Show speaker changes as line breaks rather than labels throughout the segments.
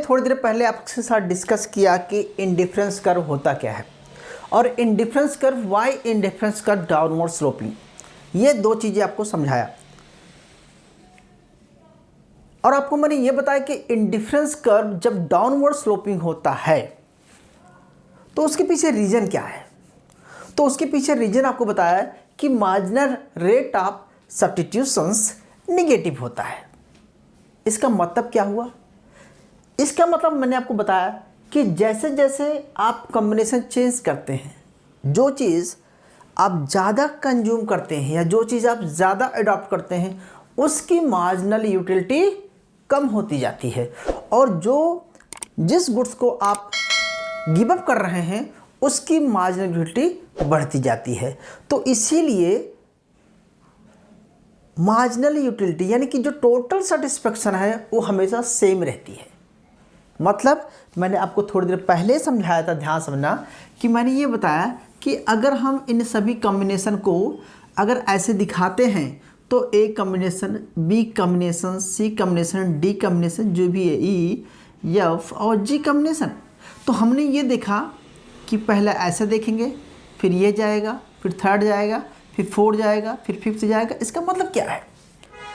थोड़ी देर पहले आपके साथ डिस्कस किया कि इंडिफरेंस कर्व होता क्या है और indifference curve, why indifference curve downward sloping, ये दो चीज़ें आपको समझाया। और आपको मैंने ये बताया कि इंडिफरेंस कर्व जब डाउनवर्ड स्लोपिंग होता है तो उसके पीछे रीजन क्या है। तो उसके पीछे रीजन आपको बताया कि marginal rate of substitutions negative होता है। इसका मतलब क्या हुआ? इसका मतलब मैंने आपको बताया कि जैसे जैसे आप कॉम्बिनेशन चेंज करते हैं, जो चीज़ आप ज़्यादा कंज्यूम करते हैं या जो चीज़ आप ज़्यादा अडॉप्ट करते हैं उसकी मार्जिनल यूटिलिटी कम होती जाती है, और जिस गुड्स को आप गिव अप कर रहे हैं उसकी मार्जिनल यूटिलिटी बढ़ती जाती है। तो इसीलिए मार्जिनल यूटिलिटी यानी कि जो टोटल सेटिस्फेक्शन है वो हमेशा सेम रहती है। मतलब मैंने आपको थोड़ी देर पहले समझाया था, ध्यान समझना, कि मैंने ये बताया कि अगर हम इन सभी कॉम्बिनेशन को अगर ऐसे दिखाते हैं तो A combination, B combination, C combination, D combination, जो भी है ई, एफ और जी कॉम्बिनेशन, तो हमने ये देखा कि पहले ऐसे देखेंगे, फिर ये जाएगा, फिर थर्ड जाएगा, फिर फोर्थ जाएगा, फिर फिफ्थ जाएगा। इसका मतलब क्या है?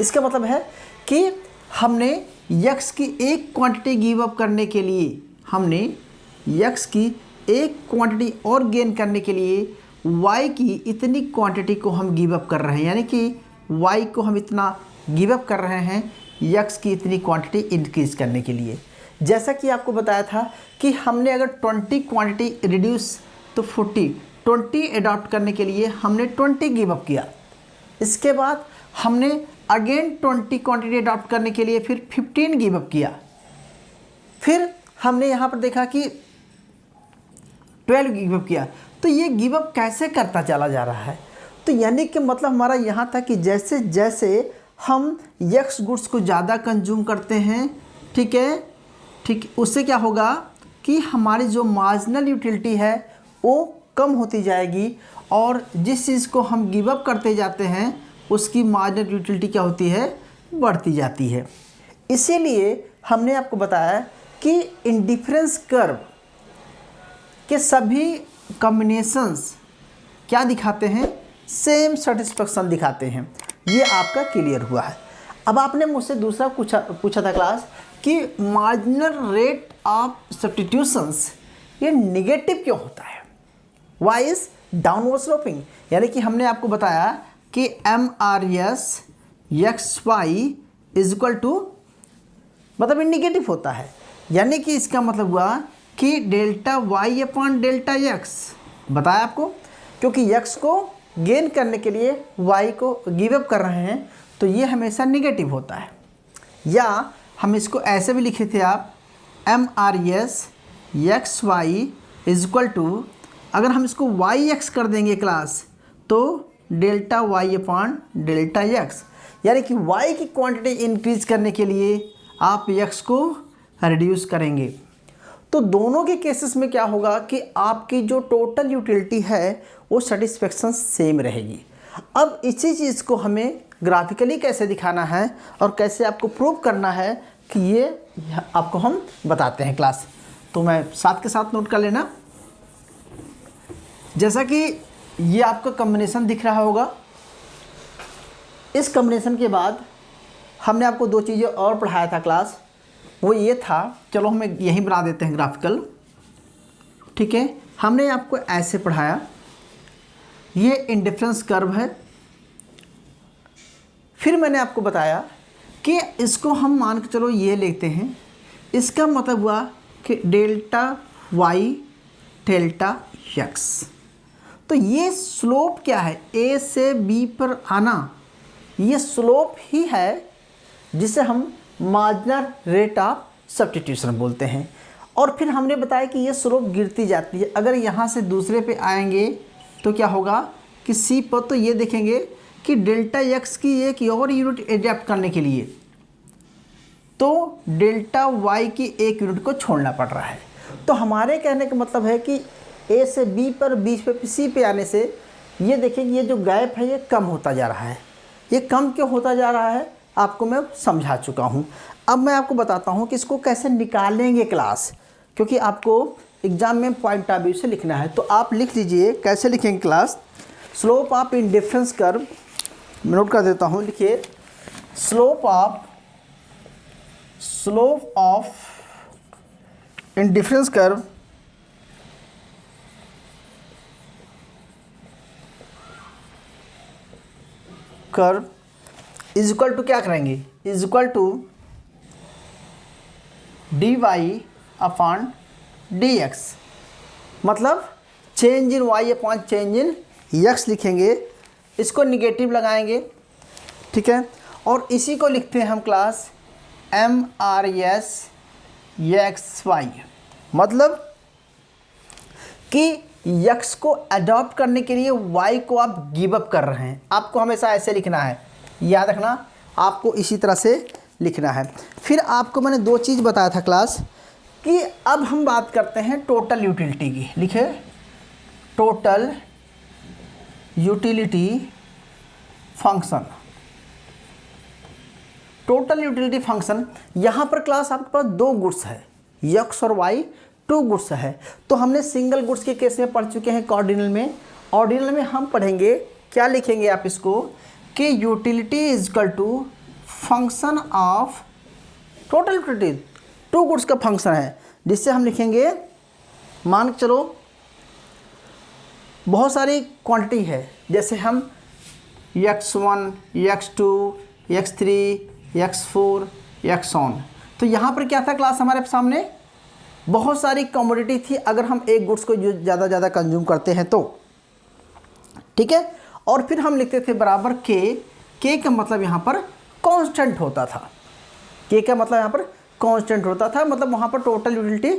इसका मतलब है कि हमने यक्स की एक क्वांटिटी गिव अप करने के लिए, हमने यक्स की एक क्वांटिटी और गेन करने के लिए वाई की इतनी क्वांटिटी को हम गिव अप कर रहे हैं, यानी कि वाई को हम इतना गिव अप कर रहे हैं यक्स की इतनी क्वांटिटी इंक्रीज करने के लिए। जैसा कि आपको बताया था कि हमने अगर 20 क्वांटिटी रिड्यूस तो 20 अडॉप्ट करने के लिए हमने 20 गिव अप किया। इसके बाद हमने अगेन 20 क्वांटिटी अडॉप्ट करने के लिए फिर 15 गिव अप किया। फिर हमने यहाँ पर देखा कि 12 गिव अप किया। तो ये गिव अप कैसे करता चला जा रहा है? तो यानी कि मतलब हमारा यहाँ था कि जैसे जैसे हम यक्स गुड्स को ज़्यादा कंज्यूम करते हैं, ठीक है, ठीक, उससे क्या होगा कि हमारी जो मार्जिनल यूटिलिटी है वो कम होती जाएगी, और जिस चीज़ को हम गिव अप करते जाते हैं उसकी मार्जिनल यूटिलिटी क्या होती है? बढ़ती जाती है। इसीलिए हमने आपको बताया कि इंडिफरेंस कर्व के सभी कॉम्बिनेशंस क्या दिखाते हैं? सेम सेटिस्फेक्शन दिखाते हैं। ये आपका क्लियर हुआ है। अब आपने मुझसे दूसरा पूछा था क्लास कि मार्जिनल रेट ऑफ सब्स्टिट्यूशंस ये निगेटिव क्यों होता है? वाई इज डाउनवर्ड स्लोपिंग, यानी कि हमने आपको बताया कि MRS XY is equal to, मतलब निगेटिव होता है, यानी कि इसका मतलब हुआ कि delta Y upon delta X. बताया आपको, क्योंकि एक्स को गेन करने के लिए वाई को गिव अप कर रहे हैं तो ये हमेशा निगेटिव होता है। या हम इसको ऐसे भी लिखे थे आप, MRS XY is equal to, अगर हम इसको वाई एक्स कर देंगे क्लास तो delta Y upon delta X, यानी कि वाई की क्वांटिटी इंक्रीज करने के लिए आप एक्स को रिड्यूस करेंगे। तो दोनों के केसेस में क्या होगा कि आपकी जो टोटल यूटिलिटी है वो सेटिस्फेक्शन सेम रहेगी। अब इसी चीज़ को हमें ग्राफिकली कैसे दिखाना है और कैसे आपको प्रूव करना है कि ये आपको हम बताते हैं क्लास। तो मैं साथ के साथ नोट कर लेना। जैसा कि ये आपका कॉम्बिनेशन दिख रहा होगा, इस कॉम्बिनेशन के बाद हमने आपको दो चीज़ें और पढ़ाया था क्लास, वो ये था, चलो हम यहीं बना देते हैं ग्राफिकल, ठीक है। हमने आपको ऐसे पढ़ाया, ये इंडिफरेंस कर्व है। फिर मैंने आपको बताया कि इसको हम मान के चलो ये लेते हैं, इसका मतलब हुआ कि डेल्टा वाई डेल्टा एक्स। तो ये स्लोप क्या है? ए से बी पर आना, ये स्लोप ही है जिसे हम मार्जिनल रेट ऑफ सब्स्टिट्यूशन बोलते हैं। और फिर हमने बताया कि ये स्लोप गिरती जाती है। अगर यहाँ से दूसरे पे आएंगे तो क्या होगा कि सी पर, तो ये देखेंगे कि डेल्टा एक्स की एक और यूनिट एडैप्ट करने के लिए तो डेल्टा वाई की एक यूनिट को छोड़ना पड़ रहा है। तो हमारे कहने का मतलब है कि ए से बी पर, बी पे सी पे आने से ये देखिए ये जो गैप है ये कम होता जा रहा है। ये कम क्यों होता जा रहा है आपको मैं समझा चुका हूँ। अब मैं आपको बताता हूँ कि इसको कैसे निकालेंगे क्लास, क्योंकि आपको एग्जाम में पॉइंट ऑफ व्यू से लिखना है। तो आप लिख लीजिए कैसे लिखेंगे class. Slope of indifference curve, note कर देता हूँ, लिखिए slope of indifference curve is equal to क्या करेंगे, is equal to dy upon dx, मतलब change in y upon change in x लिखेंगे, इसको निगेटिव लगाएंगे, ठीक है। और इसी को लिखते हैं हम क्लास MRS XY, मतलब कि x को अडॉप्ट करने के लिए y को आप गिव अप कर रहे हैं। आपको हमेशा ऐसे लिखना है, याद रखना, आपको इसी तरह से लिखना है। फिर आपको मैंने दो चीज़ बताया था क्लास कि अब हम बात करते हैं टोटल यूटिलिटी की। लिखे total utility function. Total utility function, यहाँ पर क्लास आपके पास दो गुड्स है, x और y, टू गुड्स है। तो हमने सिंगल गुड्स के केस में पढ़ चुके हैं ऑर्डिनल में। ऑर्डिनल में हम पढ़ेंगे, क्या लिखेंगे आप इसको कि utility is equal to function of total utility, two goods का फंक्शन है, जिससे हम लिखेंगे, मान के चलो बहुत सारी क्वांटिटी है, जैसे हम x1, x2, x3, x4, x तो यहाँ पर क्या था क्लास हमारे सामने, बहुत सारी कमोडिटी थी अगर हम एक गुड्स को ज़्यादा कंज्यूम करते हैं तो, ठीक है। और फिर हम लिखते थे बराबर के का मतलब यहाँ पर कांस्टेंट होता था, के का मतलब यहाँ पर कांस्टेंट होता था, मतलब वहाँ पर टोटल यूटिलिटी,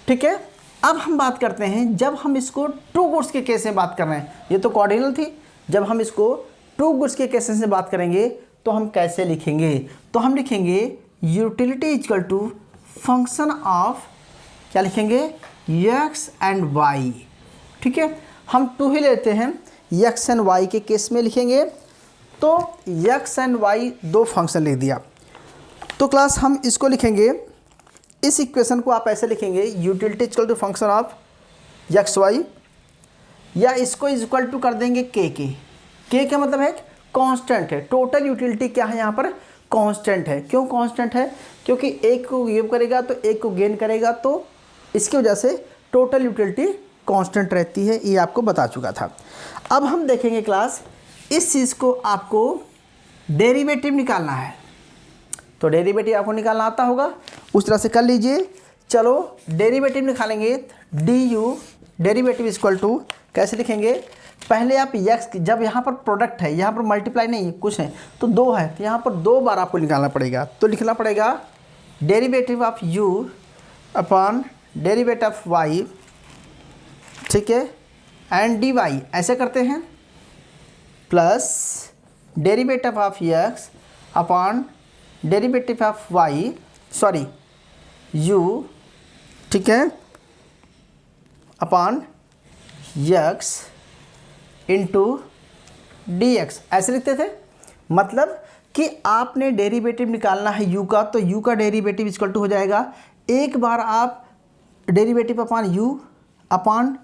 ठीक है। अब हम बात करते हैं, जब हम इसको टू गुड्स के केस में बात कर रहे हैं, ये तो कॉर्डिनल थी, जब हम इसको टू गुड्स के केसेस से बात करेंगे तो हम कैसे लिखेंगे, तो हम लिखेंगे utility equal to function of, क्या लिखेंगे, x एंड y, ठीक है। हम टू ही लेते हैं, x एंड y के केस में लिखेंगे, तो x एंड y दो फंक्शन लिख दिया। तो क्लास हम इसको लिखेंगे, इस इक्वेशन को आप ऐसे लिखेंगे, utility equal to function of X Y, या इसको इक्वल टू कर देंगे के का मतलब है कांस्टेंट है। टोटल यूटिलिटी क्या है यहाँ पर, कांस्टेंट है। क्यों कांस्टेंट है, क्योंकि एक को गिव करेगा तो एक को गेन करेगा, तो इसकी वजह से टोटल यूटिलिटी कांस्टेंट रहती है, ये आपको बता चुका था। अब हम देखेंगे क्लास, इस चीज़ को आपको डेरिवेटिव निकालना है, तो डेरिवेटिव आपको निकालना आता होगा, उस तरह से कर लीजिए। चलो डेरिवेटिव निकालेंगे, D U derivative equal to कैसे लिखेंगे, पहले आप x, जब यहाँ पर प्रोडक्ट है, यहाँ पर मल्टीप्लाई नहीं है कुछ है, तो दो है, तो यहाँ पर दो बार आपको निकालना पड़ेगा, तो लिखना पड़ेगा derivative of u upon derivative of y, ठीक है, एंड dy ऐसे करते हैं, plus derivative of x upon derivative of y, sorry u, ठीक है, अपॉन x इंटू dx ऐसे लिखते थे। मतलब कि आपने डेरिवेटिव निकालना है u का, तो u का डेरिवेटिव इक्वल टू हो जाएगा, एक बार आप derivative upon u upon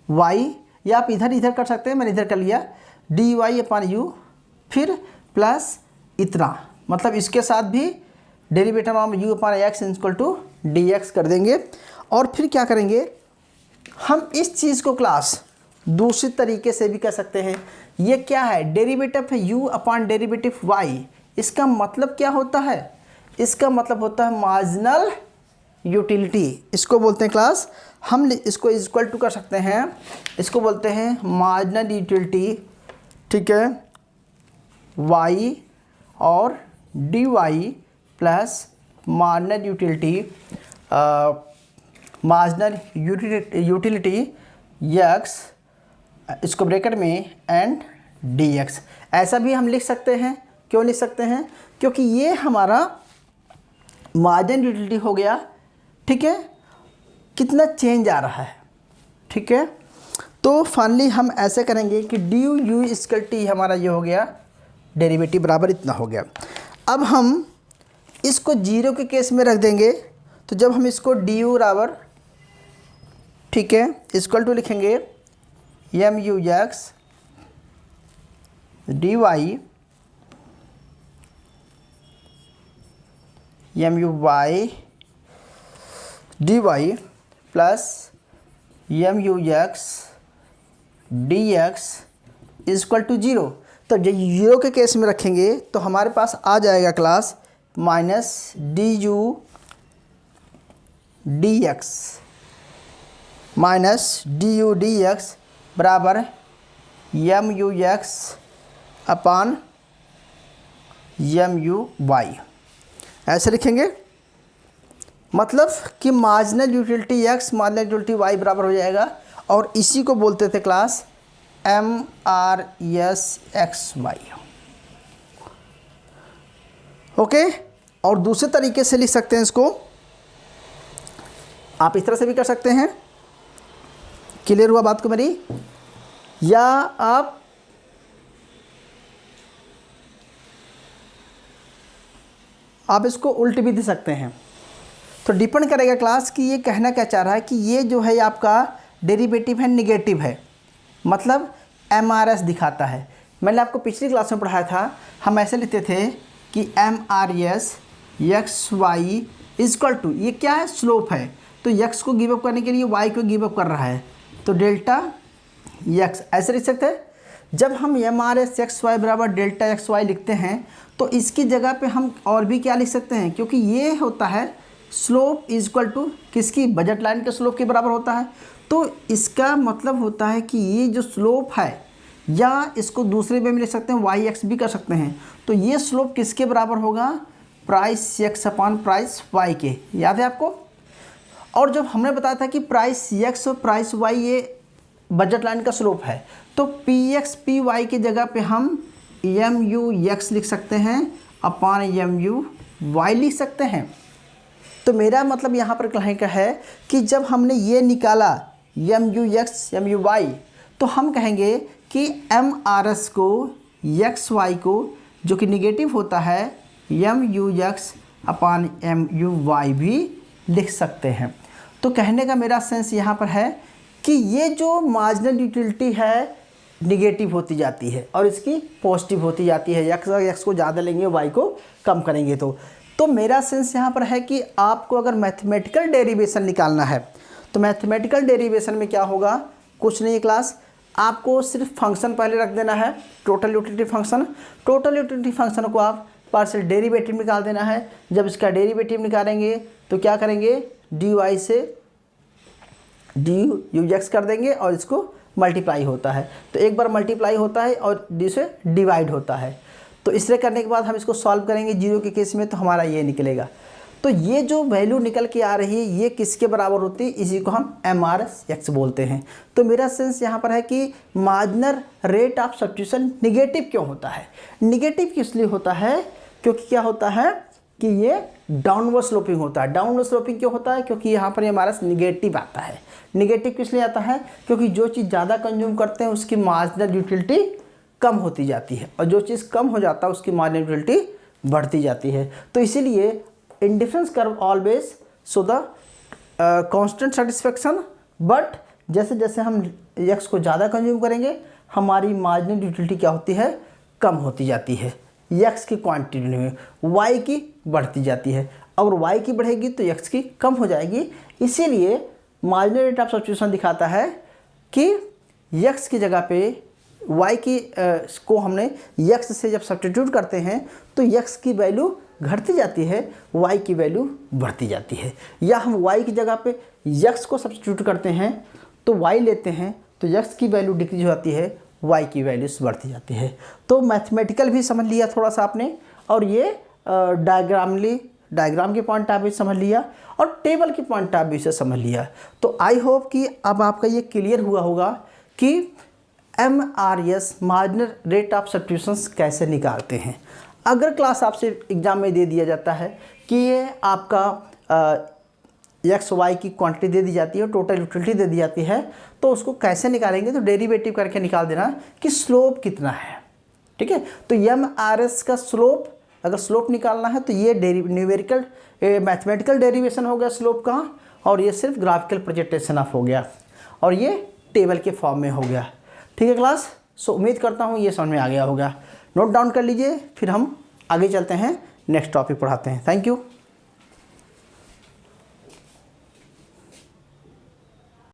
y, या आप इधर इधर कर सकते हैं, मैंने इधर कर लिया, dy अपॉन u, फिर प्लस इतना, मतलब इसके साथ भी derivative of u upon x equal to dx कर देंगे। और फिर क्या करेंगे, हम इस चीज़ को क्लास दूसरे तरीके से भी कर सकते हैं। ये क्या है, डेरिवेटिव है u अपॉन डेरिवेटिव y, इसका मतलब क्या होता है, इसका मतलब होता है मार्जिनल यूटिलिटी, इसको बोलते हैं क्लास, हम इसको इक्वल टू कर सकते हैं, इसको बोलते हैं मार्जिनल यूटिलिटी, ठीक है, y और dy plus marginal utility x, इसको ब्रैकेट में एंड dx, ऐसा भी हम लिख सकते हैं। क्यों लिख सकते हैं, क्योंकि ये हमारा मार्जिनल यूटिलिटी हो गया, ठीक है, कितना चेंज आ रहा है, ठीक है। तो फाइनली हम ऐसे करेंगे कि डी यू इक्वल टी हमारा ये हो गया डेरिवेटिव बराबर इतना हो गया। अब हम इसको जीरो के केस में रख देंगे, तो जब हम इसको डी यू बराबर, ठीक है, इक्वल टू लिखेंगे M you X D Y M you Y D Y plus M you X D X equal to zero. तो जब जीरो के केस में रखेंगे तो हमारे पास आ जाएगा class minus d u d x minus d u d x बराबर m you x upon M you y, ऐसे लिखेंगे। मतलब कि marginal utility x marginal utility y बराबर हो जाएगा, और इसी को बोलते थे class M R S x y. Okay, और दूसरे तरीके से लिख सकते हैं इसको, आप इस तरह से भी कर सकते हैं। क्लियर हुआ बात को मेरी? या आप इसको उल्ट भी दे सकते हैं। तो डिपेंड करेगा क्लास कि ये कहना क्या चाह रहा है कि ये जो है आपका डेरिवेटिव है निगेटिव है, मतलब एम आर एस दिखाता है। मैंने आपको पिछली क्लास में पढ़ाया था, हम ऐसे लिखते थे कि M R S x Y equal to, ये क्या है, स्लोप है। तो एक्स को गिव अप करने के लिए वाई को गिव अप कर रहा है, तो डेल्टा एक्स, ऐसे लिख सकते हैं। जब हम M R S x Y बराबर डेल्टा एक्स वाई लिखते हैं तो इसकी जगह पे हम और भी क्या लिख सकते हैं, क्योंकि ये होता है स्लोप इज इक्वल टू किसकी, बजट लाइन के स्लोप के बराबर होता है। तो इसका मतलब होता है कि ये जो स्लोप है, या इसको दूसरे वे में लिख सकते हैं वाई एक्स भी कर सकते हैं, तो ये स्लोप किसके बराबर होगा, प्राइस एक्स अपान प्राइस वाई के, याद है आपको। और जब हमने बताया था कि प्राइस एक्स और प्राइस वाई ये बजट लाइन का स्लोप है, तो पी एक्स पी वाई की जगह पे हम एम यू एक्स लिख सकते हैं अपान एम यू वाई लिख सकते हैं। तो मेरा मतलब यहाँ पर कहने का है कि जब हमने ये निकाला M you X M you Y, तो हम कहेंगे कि एम आर एस को एक्स वाई को जो कि निगेटिव होता है M you x upon M you Y भी लिख सकते हैं। तो कहने का मेरा सेंस यहाँ पर है कि ये जो मार्जिनल यूटिलिटी है निगेटिव होती जाती है और इसकी पॉजिटिव होती जाती है। एक्स को ज़्यादा लेंगे वाई को कम करेंगे। तो मेरा सेंस यहाँ पर है कि आपको अगर मैथमेटिकल डेरिवेशन निकालना है तो मैथमेटिकल डेरिवेशन में क्या होगा, कुछ नहीं क्लास, आपको सिर्फ फंक्शन पहले रख देना है, total utility function. Total utility function को आप पार्शियल डेरिवेटिव निकाल देना है। जब इसका डेरिवेटिव निकालेंगे तो क्या करेंगे, डी वाई से डी यू एक्स कर देंगे और इसको मल्टीप्लाई होता है, तो एक बार मल्टीप्लाई होता है और डी से डिवाइड होता है। तो इस तरह करने के बाद हम इसको सॉल्व करेंगे जीरो के केस में, तो हमारा ये निकलेगा। तो ये जो वैल्यू निकल के आ रही है ये किसके बराबर होती है, इसी को हम एम आर एस एक्स बोलते हैं। तो मेरा सेंस यहाँ पर है कि marginal rate of substitution negative क्यों होता है। निगेटिव किस लिए होता है, क्योंकि क्या होता है कि ये डाउनवर्ड स्लोपिंग होता है। डाउनवर्ड स्लोपिंग क्यों होता है, क्योंकि यहाँ पर हमारा निगेटिव आता है। निगेटिव किस लिए आता है, क्योंकि जो चीज़ ज़्यादा कंज्यूम करते हैं उसकी मार्जिनल यूटिलिटी कम होती जाती है, और जो चीज़ कम हो जाता है उसकी मार्जिनल यूटिलिटी बढ़ती जाती है। तो इसीलिए indifference curve always show the constant satisfaction, but जैसे जैसे हम एक्स को ज़्यादा कंज्यूम करेंगे हमारी मार्जिनल यूटिलिटी क्या होती है, कम होती जाती है। एक्स की क्वांटिटी में वाई की बढ़ती जाती है, और वाई की बढ़ेगी तो एक्स की कम हो जाएगी। इसीलिए मार्जिनल रेट ऑफ सब्स्टिट्यूशन दिखाता है कि एक्स की जगह पे वाई की को हमने एक्स से जब सब्स्टिट्यूट करते हैं तो एक्स की वैल्यू घटती जाती है, वाई की वैल्यू बढ़ती जाती है। या हम वाई की जगह पे एक्स को सब्स्टिट्यूट करते हैं तो वाई लेते हैं तो एक्स की वैल्यू डिक्रीज हो जाती है, वाई की वैल्यूज बढ़ती जाती है। तो मैथमेटिकल भी समझ लिया थोड़ा सा आपने, और ये डायग्राम के पॉइंट ऑफ व्यू समझ लिया, और टेबल के पॉइंट ऑफ व्यू से समझ लिया। तो आई होप कि अब आपका ये क्लियर हुआ होगा कि M R S marginal rate of substitution कैसे निकालते हैं। अगर क्लास आपसे एग्जाम में दे दिया जाता है कि ये आपका एक्स वाई की क्वांटिटी दे दी जाती है, टोटल यूटिलिटी दे दी जाती है, तो उसको कैसे निकालेंगे, तो डेरिवेटिव करके निकाल देना कि स्लोप कितना है। ठीक है, तो एम आर एस का स्लोप अगर स्लोप निकालना है तो ये न्यूमेरिकल मैथमेटिकल डेरिवेशन हो गया स्लोप का, और ये सिर्फ ग्राफिकल प्रेजेंटेशन ऑफ हो गया, और ये टेबल के फॉर्म में हो गया। ठीक है क्लास, सो उम्मीद करता हूँ ये समझ में आ गया होगा। नोट डाउन कर लीजिए, फिर हम आगे चलते हैं, नेक्स्ट टॉपिक पढ़ाते हैं। Thank you.